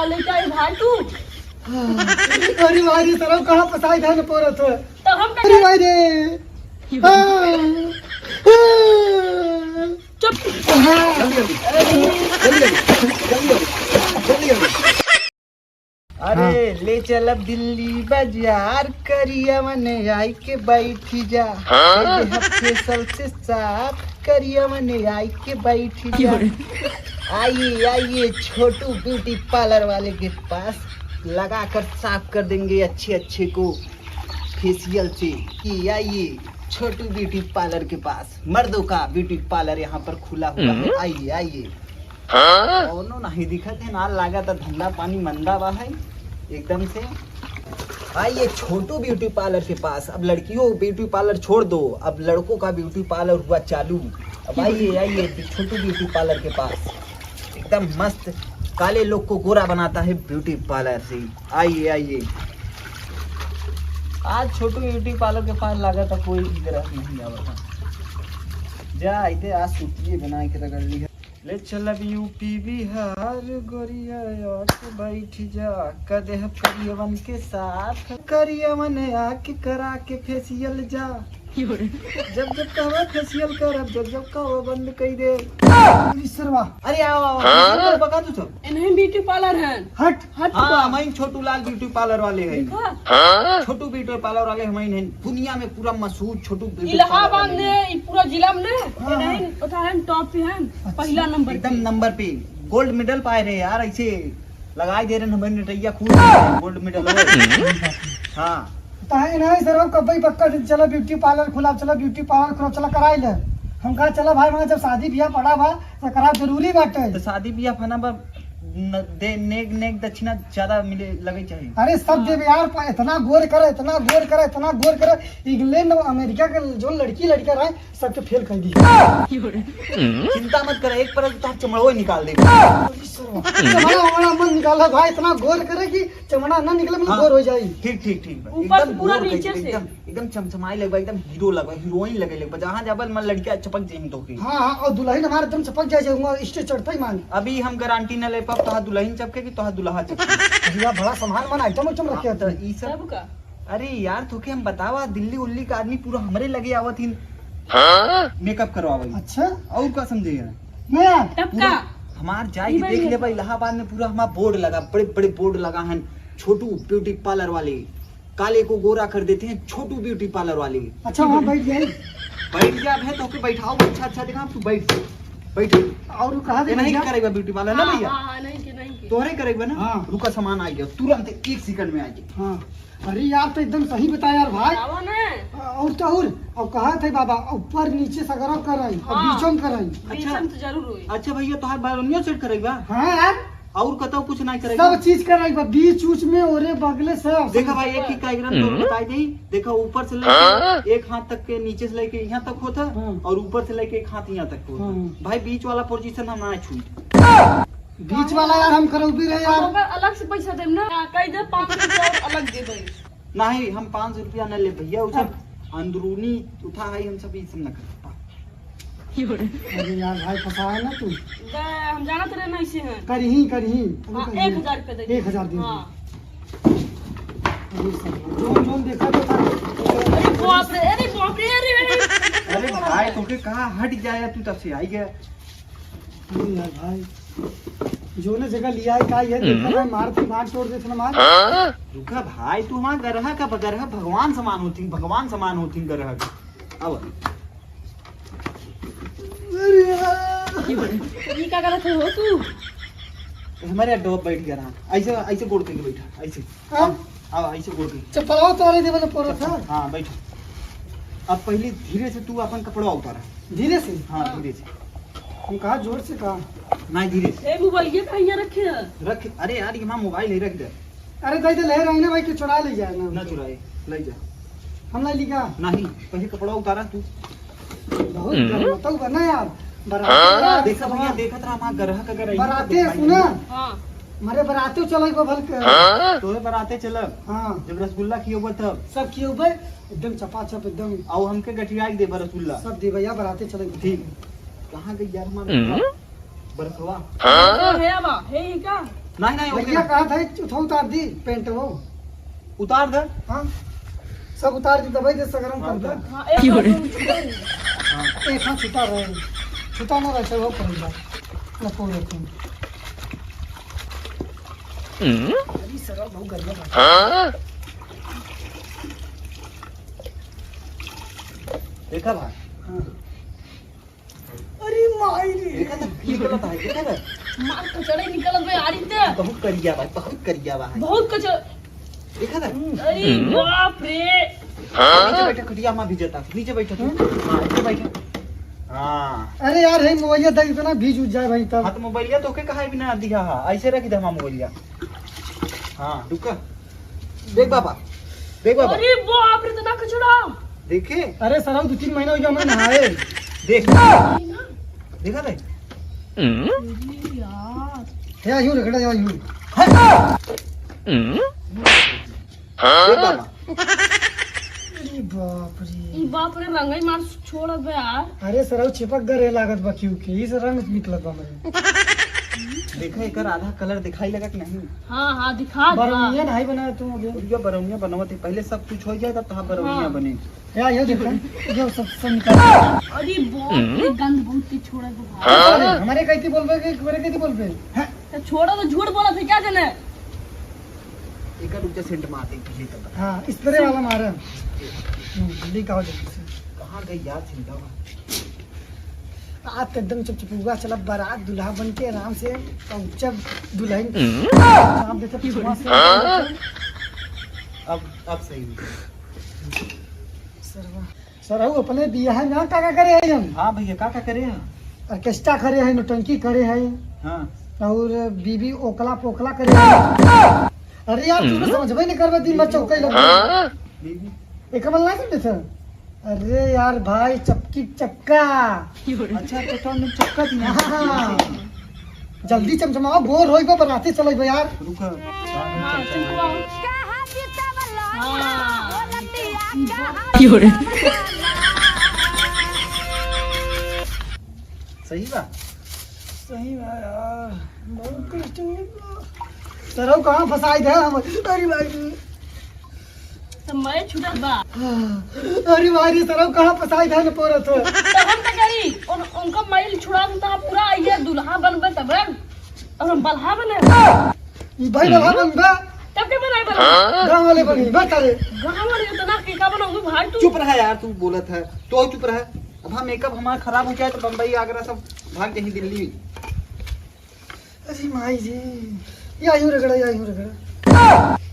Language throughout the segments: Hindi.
ले जाए भाई तू। अरे भाई तरफ कहाँ फसाई था न पोरत तो हम अरे भाई रे चुप। अरे ले चल अब दिल्ली बाजार करिया मने आई के बैठी जा हफ्ते सल से साथ करिया मने आई के बैठी जा। आइए आइए छोटू ब्यूटी पार्लर वाले के पास लगा कर साफ कर देंगे अच्छे अच्छे को फेशियल से। कि आइए छोटू ब्यूटी पार्लर के पास, मर्दों का ब्यूटी पार्लर यहाँ पर खुला हुआ है। आइए आइए। कौनो नहीं दिखत है ना, लगा था धंधा पानी मंदा हुआ है एकदम से। आइए छोटू ब्यूटी पार्लर के पास। अब लड़कियों ब्यूटी पार्लर छोड़ दो, अब लड़कों का ब्यूटी पार्लर हुआ चालू। अब आइए आइए छोटू ब्यूटी पार्लर के पास, एकदम मस्त काले लोग को गोरा बनाता है ब्यूटी पार्लर से। आइए आइए। आज छोटू ब्यूटी पार्लर के पास लगा था कोई ग्राहक नहीं आवा था। जा आइते आज छुट्टी बना के रगड़ ली है। ले चल अब यूपी बिहार गोरिया बैठ जा कदे करियवन के साथ करियवन आके करा के फेशियल जा। जब जब कहो फेशियल कर, अब जब जब कहो बंद कर दे। अरे आओ आओ बता तू सब इन्हें ब्यूटी पार्लर है। हट हट। हाँ मैं छोटू लाल ब्यूटी पार्लर वाले हैं। छोटू ब्यूटी पार्लर वाले हम हैं दुनिया में पूरा मशहूर छोटू ब्यूटी इलाहाबाद में पूरा जिला में नहीं पता है टॉप पे है, पहला नंबर एकदम नंबर पे गोल्ड मेडल पाए रहे यार। ऐसे लगाई दे रहे हमारे नटैया खूब गोल्ड मेडल। हाँ नहीं सर कभी पक्का चला ब्यूटी पार्लर खुला, चला ब्यूटी पार्लर खुला, चला कराई ले। हम कहा चला भाई मगर जब शादी ब्याह पड़ा बा तो करा जरूरी बाटे। तो शादी ब्याह फना बा नेक नेक दक्षिणा ज्यादा मिले लगे चाहिए। अरे सब देवे यार, इतना गोर करे इतना गोर करे इतना गोर करे, इंग्लैंड अमेरिका के जो लड़की लड़का रहे सबके फेल कर दी। चिंता मत कर, एक पर तो चमड़ो निकाल दे। चमड़ा मन निकाला भाई, इतना गोर करे कि चमड़ा ना निकले मतलब गोर हो जाए। ठीक ठीक ठीक ऊपर पूरा नीचे से एकदम चमचमाई लगवा, एकदम हीरो लगवा, हीरोइन लगे लगवा। जहाँ जबल मन लड़कियां चपक जाएंगी तो की। हाँ हाँ, और दुल्हन हमारे एकदम चपक जाए, स्टेज चढ़ता ही मान। अभी हम गारंटी न ले पाब तो दुल्हन चपके की तो दुल्हा चपके। बड़ा सामान मन आइटम आइटम रखे था ई सब का। अरे यार तो हम बतावा दिल्ली उल्ली का आदमी पूरा हमरे लगे आवत ही मेकअप करवावे। अच्छा और का समझे मैं हमार जाए देख ले भाई इलाहाबाद में पूरा हमारा बोर्ड लगा, बड़े बड़े बोर्ड लगा है। छोटू ब्यूटी पार्लर वाले काले को गोरा कर देते हैं, छोटू ब्यूटी पार्लर वाले। अच्छा वहाँ बैठ गए, बैठ जा है तो बैठाओ। अच्छा अच्छा देखा तू बैठ बैठ। और कहा नहीं करेगा ब्यूटी पार्लर ना भैया? नहीं तोहरे करेगा ना। हाँ। रुका सामान आ गया तुरंत 1 सेकंड में आ गया। हाँ अरे यार तो एकदम सही बताया यार भाई। और तो और कहा थे बाबा ऊपर नीचे सगरो कराई और बीचों में कराई। अच्छा भैया तोहार बालोनियो सेट करेगा? हाँ यार और कताओ कुछ नहीं करेगा? सब चीज कराई, बीच उच में ओरे बगले सब। देखा भाई एक ही कार्यक्रम तो बताई दी। देखा ऊपर से लेके एक हाथ तक के, नीचे से लेके यहाँ तक होता और ऊपर से लेके एक हाथ यहाँ तक होता। भाई बीच वाला पोजीशन हम ना छू। बीच वाला यार हम करो भी रहे यार। अलग से पैसा दे ना, कई दे 500 रुपया अलग दे दे। नहीं हम 500 रुपया न ले भैया, उसे अंदरूनी उठा है हम सब न कर। अरे यार भाई फंसा है ना तू। हम जाना तेरे नहीं से हैं। करही 1000 रुपया दे। 1000 दे। हाँ। जोन देखा तो था। अरे बाप रे अरे भाई तोके कहा हट जाया तू तब से आई गया। अरे यार भाई जो ने जगह लिया है का ये देखा है, मार थी मार तोड़ देना मार। रुका भाई तू हमारा गरहा का बगरहा भगवान समान होती, भगवान समान होती गरहा का। अब ये क्या गलत हो तू? हमारे अड्डा बैठ गया रहा। ऐसे ऐसे गोड़ के बैठा ऐसे। हाँ ऐसे गोड़ के चप्पलवा तो दे बजे पूरा था। हाँ बैठो। अब पहले धीरे से तू अपन कपड़ा उतारा। धीरे से? हाँ धीरे से। हम कहा जोर से कहा नहीं धीरे से। मोबाइल ये कहीं रखे रख। अरे यार ये मोबाइल नहीं रख दे। अरे दाई तो ले रही ना भाई कि चुरा ले जाए ना चुराए ले जा। हम नहीं लिखा नहीं पहले कपड़ा उतारा तू। बहुत मतलब बना यार। बराते देखा भैया देखा था हमारा गरहा का गरहा। बराते सुना हां मारे बराते चला को भल के तोरे बराते चल। हां जब रसगुल्ला कियो बा तब सब कियो बे एकदम चपाचप एकदम। और हमके गठियाई दे रसगुल्ला सब दे भैया बराते चले। ठीक। कहां गई यार हमारा? बरखवा है बा है ही का नहीं नहीं ओके लड़कियां कहा था उठा उतार दी पेंट वो उतार दे हाँ सब उतार दी दबाई दे सगरम कर दे हां एक एक हाथ छुटा रहे छुटा ना रहे वो करेगा ना पूरे तुम अरे सर बहुत गड़बड़ देखा भाई हाँ अरे माई रे देखा था की गलत है देखा था मार कचड़े निकल गए आरी ते बहुत करिया भाई बहुत कचड़ देखा था अरे बाप रे नीचे बैठा खटिया मां भिजता नीचे बैठा तू हां नीचे बैठा हां अरे यार है मोबाइल दे इतना भीज उठ जाए भाई तब हां तो मोबाइलिया तो के कहा बिना दिया हां ऐसे रख दे हम मोबाइलिया हां रुका देख बाबा अरे बाप रे इतना कचड़ा देखे अरे सर 2-3 महीना हो गया मैं नहाए देख देखा था अरे यार है यूं रगड़ा जा यूं देख बाबा अरे बाप रे रंगाई मार छोड़ बे यार अरे सर चिपक गए लागत बा क्यों के इस रंग निकलत बा मेरे देखा एकर आधा कलर दिखाई लगा कि नहीं हां दिखा बरौनिया नहीं बनाया तुम अभी ये बरौनिया बनवत है पहले सब कुछ हो जाए तब तो बरौनिया हाँ। बने या ये देखो ये सब निकाल अरे बहुत ही गंद बहुत ही छोड़ा को भाई हमारे कहती बोलबे कि मेरे कहती बोलबे तो छोड़ा तो झूठ बोला था क्या जाने एकर ऊपर सेंट मार दे तुझे तब हां स्प्रे वाला मारे जल्दी कहो जल्दी से कहां गई यार चिंता आज एकदम चुपचुपुआ चला बारात दूल्हा बन के आराम से पहुंचब दुल्हन शाम देते पिछवा से अब सही हुई। सर वो अपने दिया है ना का करे है हम हाँ भैया का करे हैं ऑर्केस्ट्रा करे है नौटंकी करे है हाँ और बीबी ओकला पोकला करे है अरे यार तू तो समझबे नहीं करबे दिन भर चौकै लग बीबी एक कमल ना कर देते अरे यार भाई चपकी चक्का अच्छा तो तो हम चक्का दी हाँ। जल्दी चमचमाओ बोर होई को बनाते चलो बे यार रुका हां चुप सही बा सही है यार बहुत कष्ट सर कहाँ फंसाई थे हम अरे भाई तो मैं छुटल बा अरे भाई सर कहाँ फंसाई थे न पोरत तो हम क्या करी उनका माइल छुड़ा दूं पूरा ये दुल्हा बनबे तब और हम बल्हा बने ई भाई बल्हा बनबे तब के बनाए बल्हा गांव वाले बनी बता रे गांव वाले इतना के का बनाऊंगी भाई तू चुप रहा यार तू बोलत है तो चुप रहा अब हम मेकअप हमारा खराब हो जाए तो बम्बई आगरा सब भाग जाए दिल्ली अरे माई जी या यूं रगड़ा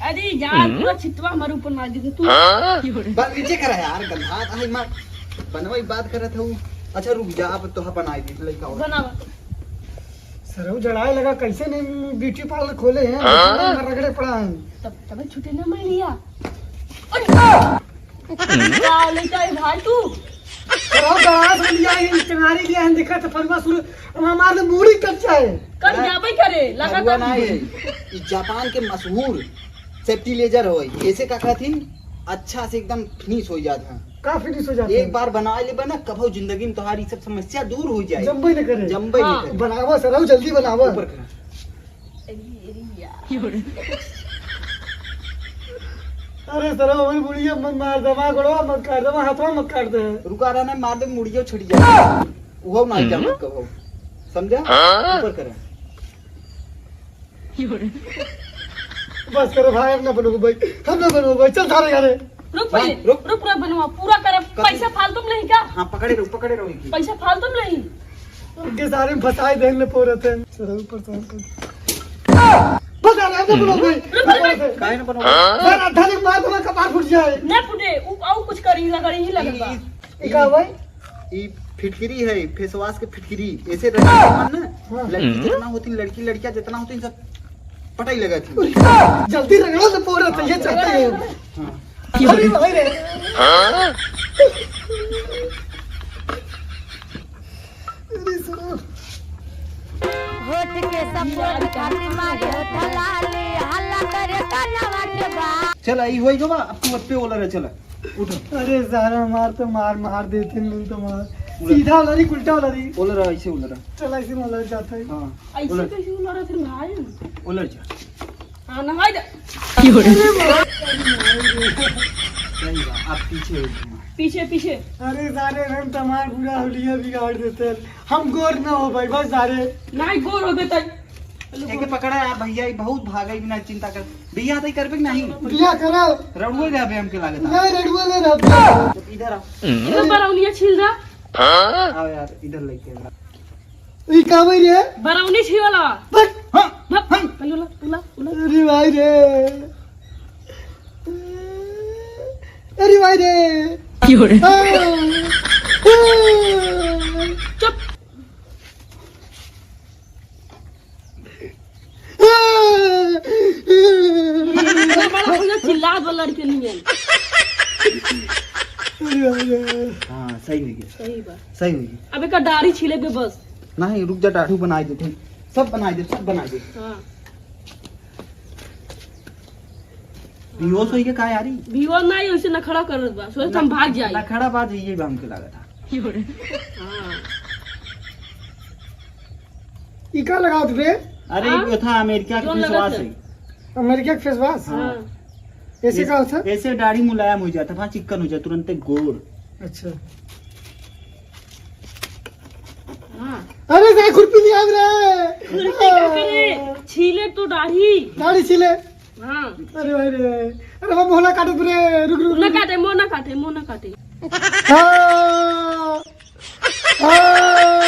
अरे यार पूरा छिटवा हमारे ऊपर मार दी तू बात नीचे करा यार गंधा आई मार बनवाई बात करत हूं अच्छा रुक जा अब तो बनाई दी लड़का और बना सर जड़ाए लगा कैसे नहीं ब्यूटी पार्लर खोले हैं रगड़े पड़ा है तब छुटे ना मैं लिया क्या लेता है भाई तू और गास लिया है चंगारी लिया है देखा तो फरवा शुरू हमारे मूड़ी कच्चा है कर जाबे करे हुआ लगातार नहीं है ई जापान के मशहूर सेफ्टी लेजर होई ऐसे का कहती अच्छा से एकदम फिनिश हो जाता है का फिनिश हो जाता है एक बार बना ले बना कभो जिंदगी में तुम्हारी सब समस्या दूर हो जाए जम्बई न करे जम्बई हाँ। नहीं करे बनावा सर जल्दी बनावा ऊपर करा अरे सर हमारी बुढ़िया मत मार दमा गड़ो मत काट दमा हाथवा मत काट दे रुका रहा ना मार दे मुड़ियो छड़ी जा वो ना जा मत कहो समझा ऊपर करा बस करो भाई अपना बनो भाई हम ना बनो भाई चल थारे यारे रुक पहले रुक। रुक बनवा पूरा कर पैसा फालतू में नहीं का हाँ पकड़े रहो पैसा फालतू में नहीं उनके सारे में फसाए देंगे पोरत है सर ऊपर तो बता रहे हम ना बनो भाई काहे ना बनो सर आधा दिन मार दमा कपार फूट जाए न फुटे आउ कुछ करी लगड़ी ही लगता ई का भाई ई फिटकिरी है फेस वॉश के फिटकिरी ऐसे रखना ना हाँ। लड़की जितना होती लड़की लड़कियां जितना होती सब पटाई लगा थी जल्दी रगड़ो तो पोरत ये चाहते हैं हाँ अरे भाई रे अरे सुनो होठ के सपोर्ट खातिर मारे ठलाले हल्ला करे कनवा के बा चल आई होई गवा अब तू मत पे बोला रे चल उठ अरे सारा मार तो मार देते नहीं तो मार सीधा उलरी उल्टा उलरी उलर ऐसे उलर। चल ऐसे में उलर जाता है। हाँ ऐसे उलर कैसे उलरा फिर नहाए उलर जा। हाँ नहाए दे सही बात, आप पीछे हो जाओ। पीछे पीछे अरे सारे हम तमाम पूरा हुलिया बिगाड़ देते हैं। हम गोर ना हो भाई बस सारे। नहीं गोर हो गए तक एक पकड़ा यार भैया, ये बहुत भागा ही बिना चिंता कर। भैया तो करबे कि नहीं? बिया करो रड़ुए जाबे हमके लागत। नहीं रेडुआ ले रहा। इधर आओ। इधर बरौनिया छिल रहा आओ यार इधर लेके आओ। ये का भाई रे बरौनी छिला बस हाँ भग पहले उला उला उला अरे भाई रे अरे भाई रे चुप बड़ा चिल्ला दो लड़के नहीं है हाँ सही हुई है, सही बात सही हुई है। अब एक दाढ़ी छिले पे बस नहीं रुक जा, टाटू बनाई देते सब बनाई दे, सब बनाई दे। हाँ बेहोश होई के का यारी? वीवर नहीं वैसे न खड़ा करत बा सोच हम भाग जाई ना खड़ा बात ये भी हमके लागत था। हाँ ये का लगा तुझे अरे हाँ? ये था अमेरिका क्यों का लगा विश्वास था? है। अमेरिका के फेस वॉश हाँ ऐसे का होता ऐसे दाढ़ी मुलायम हो जाता, वहाँ चिकन हो जाता तुरंत गोर। अच्छा हाँ अरे सारे खुरपी नहीं आग खुरपी क्या करे छीले तो दाढ़ी दाढ़ी छिले हाँ अरे भाई रे अरे हम मोहला काटो रे रुक रुक न काटे मुंह न काटे मुंह न काटे हाँ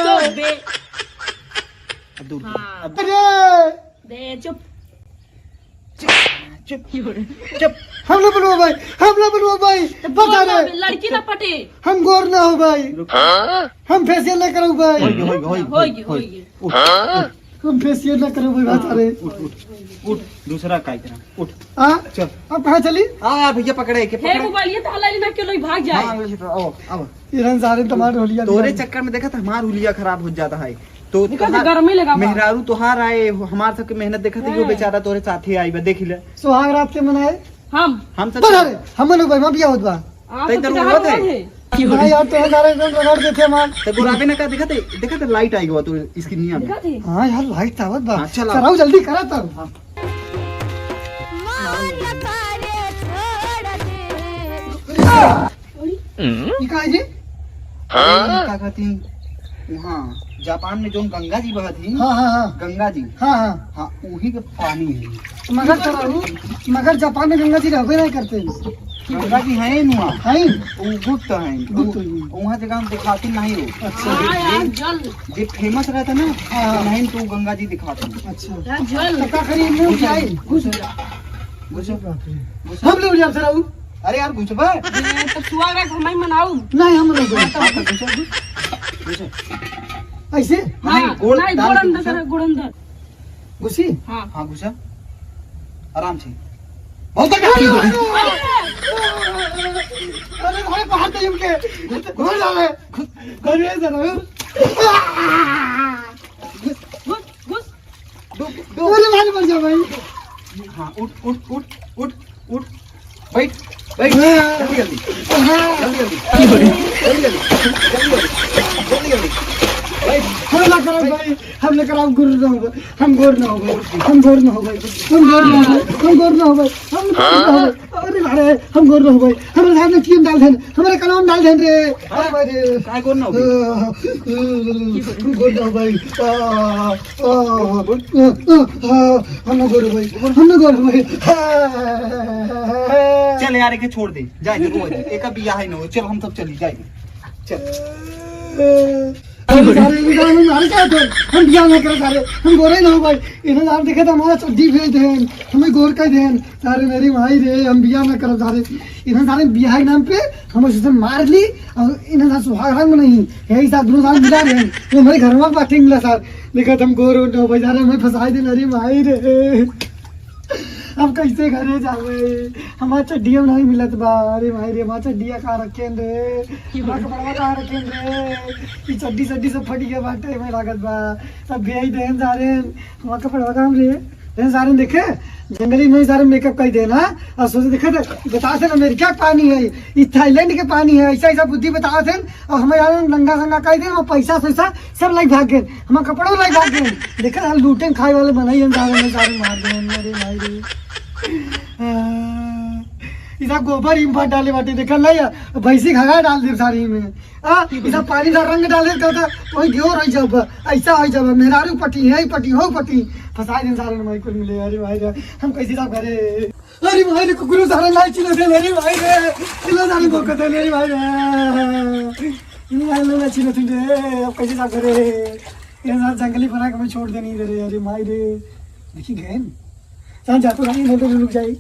चुप बे अब दूर हाँ। अब अरे बे चुप चुप चुप। हम ना बनवा भाई बता रहे लड़की न पटे हम गोर ना हो भाई हम फेशियल ना करो भाई होगी हम फेशियल ना करो भाई बता रहे उठ दूसरा काय करा उठ हाँ चल। अब कहाँ चली हाँ भैया पकड़े के हे पकड़े। मोबाइल ये ताला ना क्यों लोग भाग जाए हाँ, आओ आओ। इधर सारे टमाटर होलिया तोरे चक्कर में देखा था हमार हुलिया खराब हो जाता है तो निकल गर्मी लगा बा। मेहरारू तोहार आए हमार सबके मेहनत देखा थी, वो बेचारा तोरे साथी आई बा देख ले। सुहाग रात के मनाए हम सब बता रहे हम लोग भाई बिया होत बा हाँ, तई तो तर किधर उड़त है। है भाई यार तो सारे एकदम रगड़ देते मान तो गुलाबी ने का देखा थे लाइट आई गवा तो इसकी निया में। दिखा थे हाँ यार लाइट आवत बा हाँ, चल आओ। कराओ जल्दी करा तब मान करे छोड़ दे ये का है जी क्या कहती वहाँ जापान में जो गंगा जी बहती हाँ हाँ हाँ गंगा जी हाँ हाँ हाँ वही का पानी है। मगर चलाऊ मगर जापान में गंगा जी रहबे नहीं करते गंगा जी है वहाँ, हैं वो गुप्त है गुप्त है। वहाँ जगह हम दिखाती नहीं हो। अच्छा हाँ यार जल जो फेमस रहता ना हाँ। नहीं तो गंगा जी दिखाते हैं। अच्छा यार जल तो का करी मुंह क्या है घुस घुस घुस। हम लोग जब सराऊ अरे यार घुस बे। तो सुहागा घमाई मनाऊ नहीं हम लोग ऐसे हाँ नहीं, गोड़ नहीं डाल गोड़ के अंदर घुसा। करे गोड़ अंदर घुसी हाँ हाँ घुसा आराम से बहुत अच्छा चीज है। अरे भाई बाहर तो इनके घुस जावे घुस जावे घुस घुस अरे भाई मर जा भाई हाँ उठ उठ उठ उठ उठ बैठ बैठ जल्दी जल्दी जल्दी जल्दी जल्दी जल्दी हम ना करो भाई हम ना करो गुरु ना हो भाई हम गोर ना हो भाई हम गोर ना हो भाई हम गोर ना हो भाई हम गोर ना हो भाई हम गोर ना हो भाई अरे भाई हम गोर ना हो भाई हमारे साथ में क्रीम डाल देन हमारे कलम डाल देन रे अरे भाई रे काय कौन ना हो हम गोर ना हो भाई हम ना गोर हो भाई हम ना गोर हो भाई चल यार एक छोड़ दे जाए रोज एक बिया है ना चल हम सब चली जाएंगे चल हमारे क्या थे हम बिया ना करे सारे हम गोरे ना हो भाई इन्हें आप देखे तो हमारा चड्डी भेज देन हमें गोर का देन सारे मेरी भाई रे हम बिया ना करो सारे इन्हें सारे बिया के नाम पे हम उसे मार ली और इन्हें साथ सुहाग रंग नहीं यही साथ दोनों साथ मिला रहे वो हमारे घर में बातें मिला सार देखा तुम गोर ना हो भाई सारे हमें फंसाई दे मेरी भाई रे हम कैसे घरे जावे हमारा चड्डिया नहीं मिलत बा अरे भाई रे हमारा चड्डिया कहाँ रखे रे हमारा कपड़ा कहाँ रखे रे ये चड्डी सब फट गया बाटे में लागत बा सब भेज देन सारे हमारा कपड़ा कहाँ रे ये सारे देखे जंगली में सारे मेकअप कर देना और सोचे देखे थे बता थे अमेरिका का पानी है ये थाईलैंड के पानी है ऐसा ऐसा बुद्धि बता थे और हमें यार नंगा संगा कर दे पैसा पैसा सब लाइक भाग गए हम कपड़ों लाइक भाग गए देखे हम लूटे खाए वाले बनाई हम सारे मार गए मेरे भाई रे इधर गोबर इम्फा डाले बाटे देखा नहीं भैंसी खगा डाल दे सारी में इधर पानी का रंग डाले तो वही घ्यो रही जब ऐसा हो जब मेहरारू पटी है पटी हो पटी फंसा दिन सारे भाई को मिले अरे भाई रे हम कैसे साहब करे अरे भाई रे कुकुर सारे लाई चिल्ला दे अरे भाई रे चिल्ला सारे भोक दे अरे भाई रे इन भाई लोग चिल्ला दे अब कैसे साहब करे ये सारे जंगली बना के मैं छोड़ दे नहीं दे रहे अरे भाई रे देखी गए जान जातो नहीं तो रुक जाए